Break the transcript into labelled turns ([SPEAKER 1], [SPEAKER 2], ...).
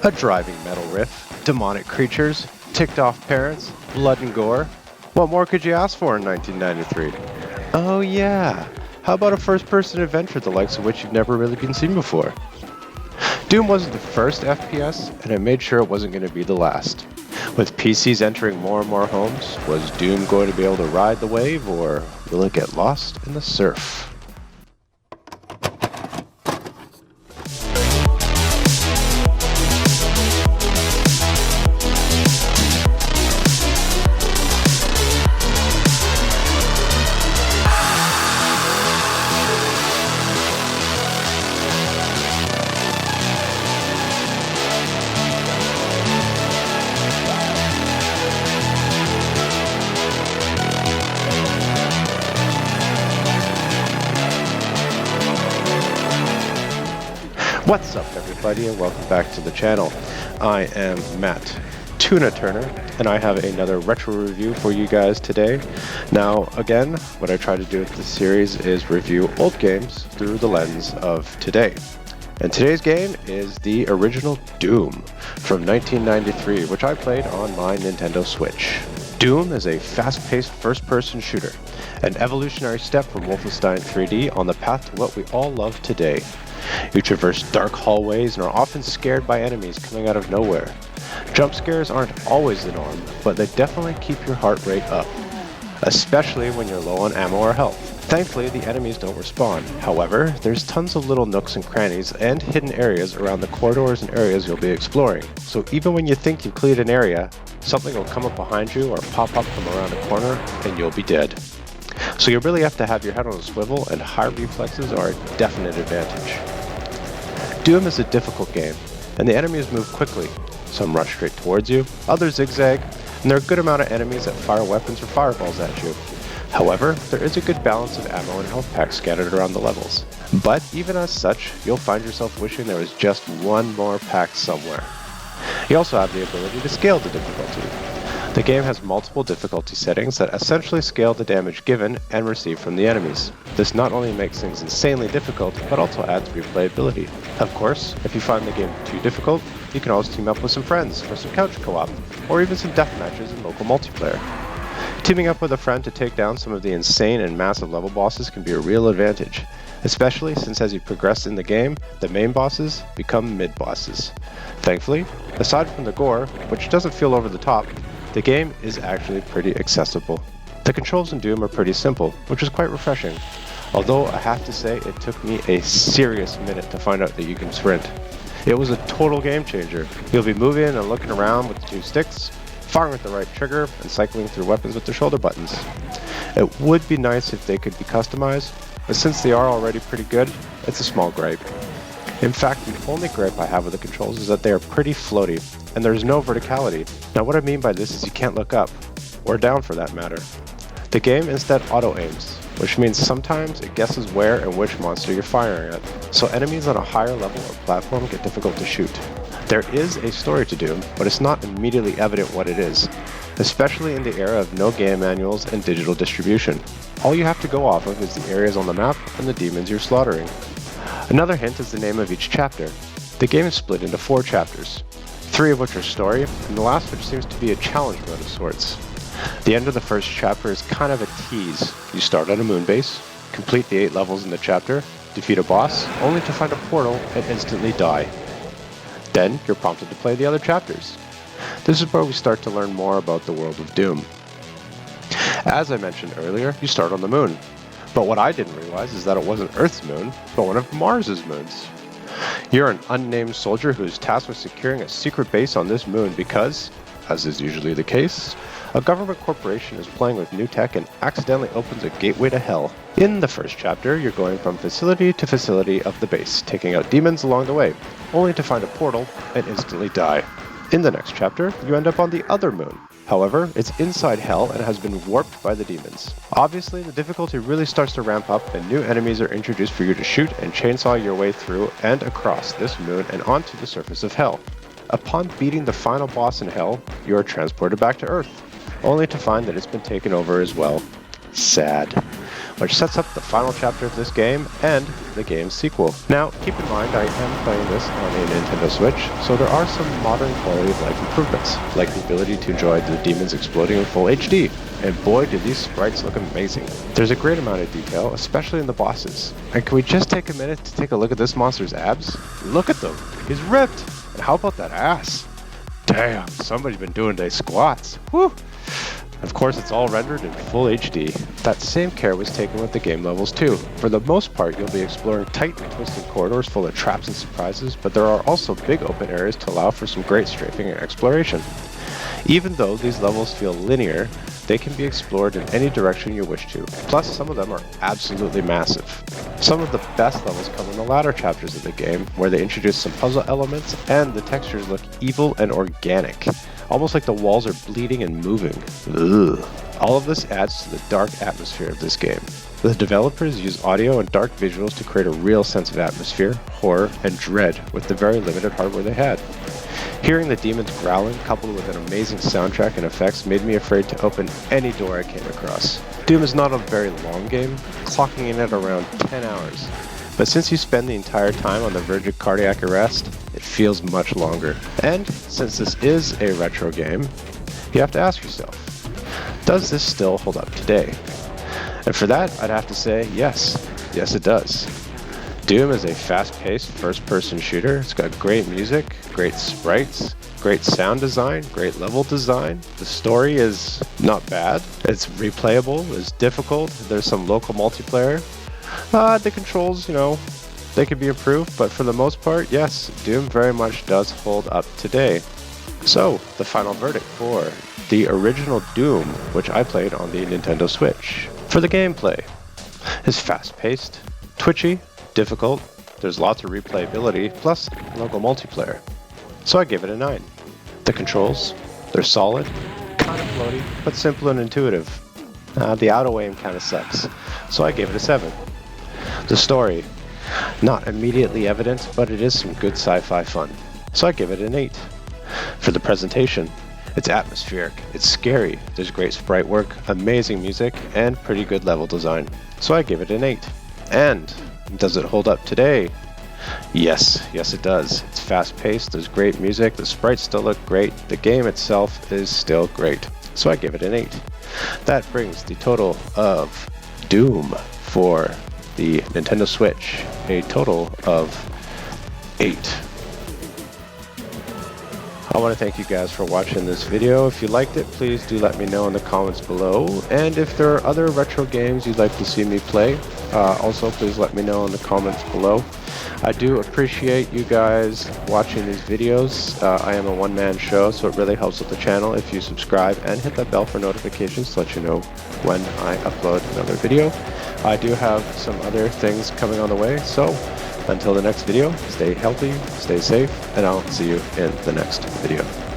[SPEAKER 1] A driving metal riff, demonic creatures, ticked-off parents, blood and gore. What more could you ask for in 1993? Oh yeah, how about a first-person adventure the likes of which you've never really been seen before? Doom wasn't the first FPS, and it made sure it wasn't going to be the last. With PCs entering more and more homes, was Doom going to be able to ride the wave, or will it get lost in the surf? What's up everybody and welcome back to the channel. I am Matt Tuna Turner and I have another retro review for you guys today. Now again, what I try to do with this series is review old games through the lens of today. And today's game is the original Doom from 1993, which I played on my Nintendo Switch. Doom is a fast-paced first-person shooter, an evolutionary step from Wolfenstein 3D on the path to what we all love today. You traverse dark hallways and are often scared by enemies coming out of nowhere. Jump scares aren't always the norm, but they definitely keep your heart rate up, especially when you're low on ammo or health. Thankfully, the enemies don't respawn. However, there's tons of little nooks and crannies and hidden areas around the corridors and areas you'll be exploring. So even when you think you've cleared an area, something will come up behind you or pop up from around a corner and you'll be dead. So you really have to have your head on a swivel, and high reflexes are a definite advantage. Doom is a difficult game, and the enemies move quickly. Some rush straight towards you, others zigzag, and there are a good amount of enemies that fire weapons or fireballs at you. However, there is a good balance of ammo and health packs scattered around the levels. But even as such, you'll find yourself wishing there was just one more pack somewhere. You also have the ability to scale the difficulty. The game has multiple difficulty settings that essentially scale the damage given and received from the enemies. This not only makes things insanely difficult, but also adds replayability. Of course, if you find the game too difficult, you can always team up with some friends for some couch co-op, or even some deathmatches in local multiplayer. Teaming up with a friend to take down some of the insane and massive level bosses can be a real advantage, especially since as you progress in the game, the main bosses become mid-bosses. Thankfully, aside from the gore, which doesn't feel over the top, the game is actually pretty accessible. The controls in Doom are pretty simple, which is quite refreshing, although I have to say it took me a serious minute to find out that you can sprint. It was a total game changer. You'll be moving and looking around with the two sticks, firing with the right trigger, and cycling through weapons with the shoulder buttons. It would be nice if they could be customized, but since they are already pretty good, it's a small gripe. In fact, the only gripe I have with the controls is that they are pretty floaty, and there's no verticality. Now what I mean by this is you can't look up, or down for that matter. The game instead auto-aims, which means sometimes it guesses where and which monster you're firing at, so enemies on a higher level or platform get difficult to shoot. There is a story to Doom, but it's not immediately evident what it is, especially in the era of no game manuals and digital distribution. All you have to go off of is the areas on the map and the demons you're slaughtering. Another hint is the name of each chapter. The game is split into 4 chapters, 3 of which are story, and the last which seems to be a challenge mode of sorts. The end of the first chapter is kind of a tease. You start on a moon base, complete the 8 levels in the chapter, defeat a boss, only to find a portal and instantly die. Then you're prompted to play the other chapters. This is where we start to learn more about the world of Doom. As I mentioned earlier, you start on the moon. But what I didn't realize is that it wasn't Earth's moon, but one of Mars's moons. You're an unnamed soldier who is tasked with securing a secret base on this moon because, as is usually the case, a government corporation is playing with new tech and accidentally opens a gateway to hell. In the first chapter, you're going from facility to facility of the base, taking out demons along the way, only to find a portal and instantly die. In the next chapter, you end up on the other moon. However, it's inside hell and has been warped by the demons. Obviously, the difficulty really starts to ramp up and new enemies are introduced for you to shoot and chainsaw your way through and across this moon and onto the surface of hell. Upon beating the final boss in hell, you are transported back to Earth, only to find that it's been taken over as well. Sad. which sets up the final chapter of this game and the game's sequel. Now, keep in mind I am playing this on a Nintendo Switch, so there are some modern quality of life improvements, like the ability to enjoy the demons exploding in full HD. And boy, do these sprites look amazing. There's a great amount of detail, especially in the bosses. And can we just take a minute to take a look at this monster's abs? Look at them, he's ripped! And how about that ass? Damn, somebody's been doing their squats. Whew! Of course, it's all rendered in full HD. That same care was taken with the game levels too. For the most part, you'll be exploring tight and twisted corridors full of traps and surprises, but there are also big open areas to allow for some great strafing and exploration. Even though these levels feel linear, they can be explored in any direction you wish to. Plus, some of them are absolutely massive. Some of the best levels come in the latter chapters of the game, where they introduce some puzzle elements and the textures look evil and organic. Almost like the walls are bleeding and moving. Ugh. All of this adds to the dark atmosphere of this game. The developers use audio and dark visuals to create a real sense of atmosphere, horror, and dread with the very limited hardware they had. Hearing the demons growling, coupled with an amazing soundtrack and effects, made me afraid to open any door I came across. Doom is not a very long game, clocking in at around 10 hours. But since you spend the entire time on the verge of cardiac arrest, it feels much longer. And since this is a retro game, you have to ask yourself, does this still hold up today? And for that, I'd have to say yes. Yes, it does. Doom is a fast-paced first-person shooter. It's got great music, great sprites, great sound design, great level design. The story is not bad. It's replayable, it's difficult. There's some local multiplayer. The controls, they could be improved, but for the most part, yes, Doom very much does hold up today. So, the final verdict for the original Doom, which I played on the Nintendo Switch. For the gameplay, it's fast-paced, twitchy, difficult, there's lots of replayability, plus local multiplayer. So I give it a 9. The controls, they're solid, kind of floaty, but simple and intuitive. The auto aim kind of sucks, so I gave it a 7. The story, not immediately evident, but it is some good sci-fi fun, so I give it an 8. For the presentation, it's atmospheric, it's scary, there's great sprite work, amazing music, and pretty good level design, so I give it an 8. And does it hold up today? Yes it does. It's fast-paced, there's great music, the sprites still look great, the game itself is still great, so I give it an 8. That brings the total of Doom for the Nintendo Switch, a total of 8. I want to thank you guys for watching this video. If you liked it, please do let me know in the comments below. And if there are other retro games you'd like to see me play, also please let me know in the comments below. I do appreciate you guys watching these videos. I am a one-man show, so it really helps with the channel if you subscribe and hit that bell for notifications to let you know when I upload another video. I do have some other things coming on the way, so until the next video, stay healthy, stay safe, and I'll see you in the next video.